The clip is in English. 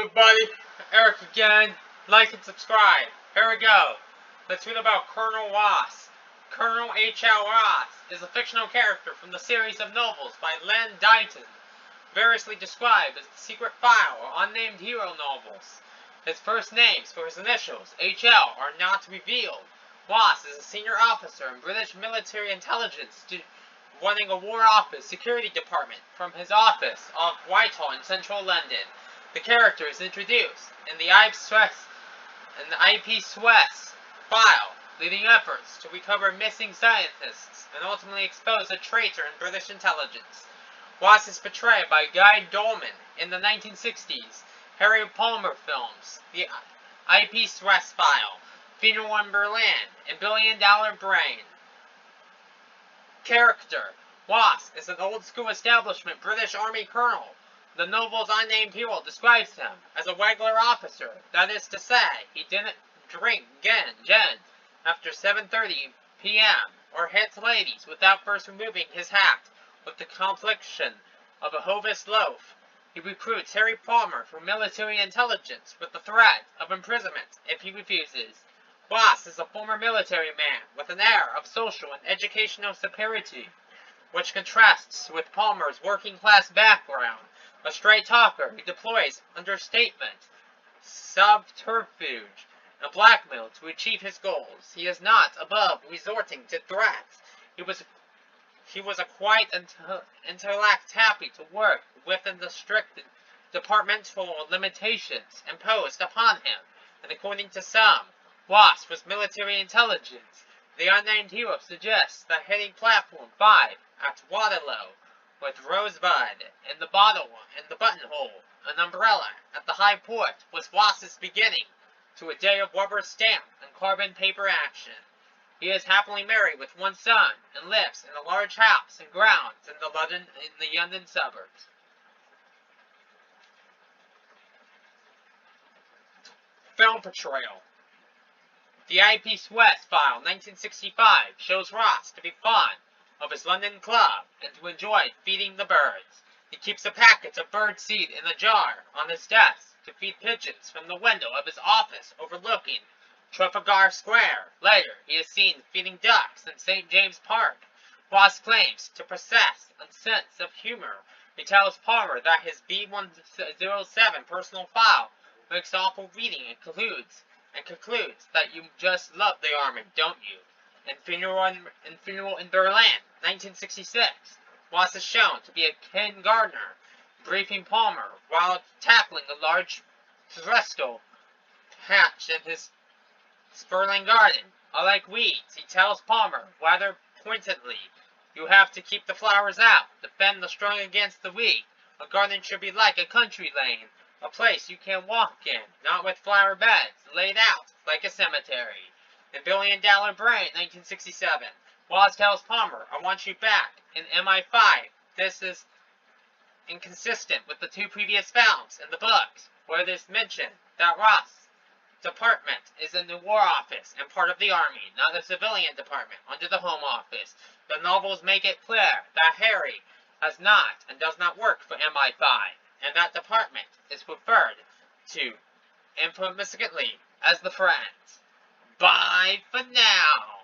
everybody, Eric again. Like and subscribe. Here we go. Let's read about Colonel Ross. Colonel H.L. Ross is a fictional character from the series of novels by Len Deighton, variously described as the Secret File or Unnamed Hero novels. His first names for his initials, H.L., are not revealed. Ross is a senior officer in British military intelligence running a War Office security department from his office off Whitehall in central London. The character is introduced in the IP Swiss file, leading efforts to recover missing scientists and ultimately expose a traitor in British intelligence. Ross is portrayed by Guy Dolman in the 1960s Harry Palmer films, the IP Swiss file, Funeral in Berlin, and $1 Billion Brain. Character: Ross is an old-school establishment British Army colonel. The novel's unnamed hero describes him as a regular officer, that is to say, he didn't drink gin after 7:30 p.m. or hit ladies without first removing his hat with the complexion of a Hovis loaf. He recruits Harry Palmer for military intelligence with the threat of imprisonment if he refuses. Ross is a former military man with an air of social and educational superiority, which contrasts with Palmer's working-class background. A straight talker, he deploys understatement, subterfuge, and blackmail to achieve his goals. He is not above resorting to threats. He was a quiet intellect, happy to work within the strict departmental limitations imposed upon him, and according to some, Ross was military intelligence. The unnamed hero suggests that hitting platform 5 at Waterloo with Rosebud in the buttonhole, an umbrella at the High Port was Ross's beginning to a day of rubber stamp and carbon paper action. He is happily married with one son and lives in a large house and grounds in the London suburbs. Film portrayal. The IP Swiss file 1965 shows Ross to be fond of his London club and to enjoy feeding the birds. He keeps a packet of bird seed in a jar on his desk to feed pigeons from the window of his office overlooking Trafalgar Square. Later, he is seen feeding ducks in St. James Park. Ross claims to possess a sense of humor. He tells Palmer that his B107 personal file makes awful reading and concludes that you just love the army, don't you? In Funeral in Berlin, 1966, Ross is shown to be a kindergartner, briefing Palmer while tackling a large thistle patch in his Sperling garden. I like weeds, he tells Palmer rather pointedly. You have to keep the flowers out, defend the strong against the weak. A garden should be like a country lane, a place you can walk in, not with flower beds laid out like a cemetery. In $1 Billion Brain, 1967, Ross tells Palmer, I want you back in MI5. This is inconsistent with the two previous films and the books, where it is mentioned that Ross' department is in the War Office and part of the Army, not a civilian department under the Home Office. The novels make it clear that Harry has not and does not work for MI5, and that department is referred to infamously as the Friends. Bye for now.